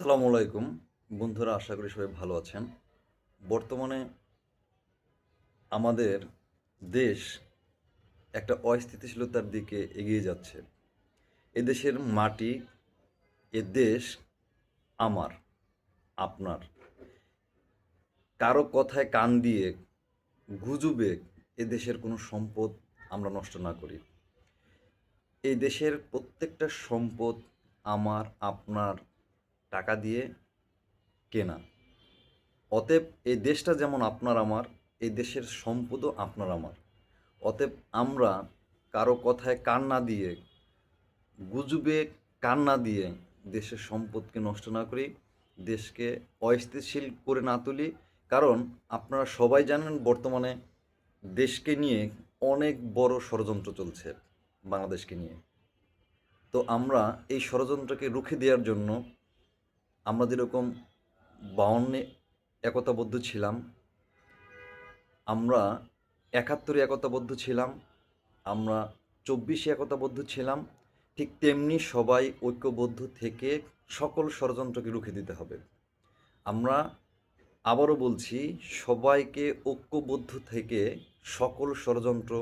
আসসালামু আলাইকুম বন্ধুরা, আশা করি সবাই ভালো আছেন। বর্তমানে আমাদের দেশ একটা অস্থিতিশীলতার দিকে এগিয়ে যাচ্ছে। এদেশের মাটি, এ দেশ আমার, আপনার। কারো কথায় কান দিয়ে গুজবে এদেশের কোনো সম্পদ আমরা নষ্ট না করি। এই দেশের প্রত্যেকটা সম্পদ আমার, আপনার টাকা দিয়ে কেনা। অতএব এই দেশটা যেমন আপনার আমার, এই দেশের সম্পদও আপনার আমার। অতএব আমরা কারো কথায় কান না দিয়ে, গুজবে কান না দিয়ে দেশের সম্পদকে নষ্ট না করি, দেশকে অস্থিতিশীল করে না তুলি। কারণ আপনারা সবাই জানেন বর্তমানে দেশকে নিয়ে অনেক বড় ষড়যন্ত্র চলছে বাংলাদেশকে নিয়ে। তো আমরা এই ষড়যন্ত্রকে রুখে দেওয়ার জন্য আমরা যেরকম 52-এ একতাবদ্ধ ছিলাম, আমরা ৭১-এ একতাবদ্ধ ছিলাম, আমরা ২৪-এ একতাবদ্ধ ছিলাম, ঠিক তেমনি সবাই ঐক্যবদ্ধ থেকে সকল ষড়যন্ত্রকে রুখে দিতে হবে। আমরা আবারও বলছি, সবাইকে ঐক্যবদ্ধ থেকে সকল ষড়যন্ত্র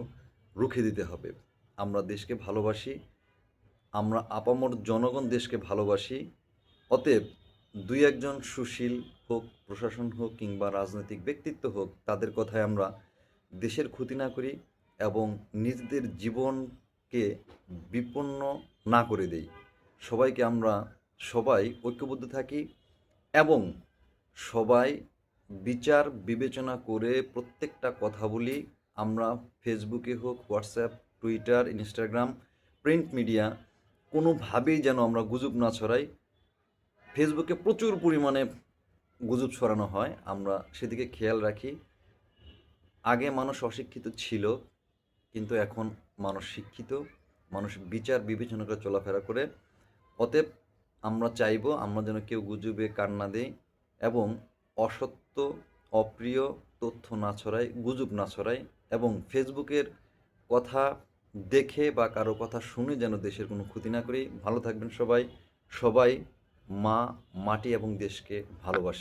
রুখে দিতে হবে। আমরা দেশকে ভালোবাসি, আমরা আপামর জনগণ দেশকে ভালোবাসি। অতএব দুই একজন সুশীল হোক, প্রশাসন হোক কিংবা রাজনৈতিক ব্যক্তিত্ব হোক, তাদের কথায় আমরা দেশের ক্ষতি না করি এবং নিজেদের জীবনকে বিপন্ন না করে দেই। সবাইকে আমরা সবাই ঐক্যবদ্ধ থাকি এবং সবাই বিচার বিবেচনা করে প্রত্যেকটা কথা বলি। আমরা ফেসবুকে হোক, WhatsApp, Twitter, Instagram, print media কোনোভাবেই যেন আমরা গুজব না ছড়াই। ফেসবুকে প্রচুর পরিমাণে গুজব ছড়ানো হয়, আমরা সেদিকে খেয়াল রাখি। আগে মানুষ অশিক্ষিত ছিল, কিন্তু এখন মানুষ শিক্ষিত, মানুষ বিচার বিবেচনা করে চলাফেরা করে। অতএব আমরা চাইবো আমরা যেন কেউ গুজবে কান না দেই এবং অসত্য, অপ্রিয় তথ্য না ছড়াই, গুজব না ছড়াই এবং ফেসবুকের কথা দেখে বা কারো কথা শুনে যেন দেশের কোনো ক্ষতি না করি। ভালো থাকবেন সবাই। সবাই মা, মাটি এবং দেশকে ভালোবাসে।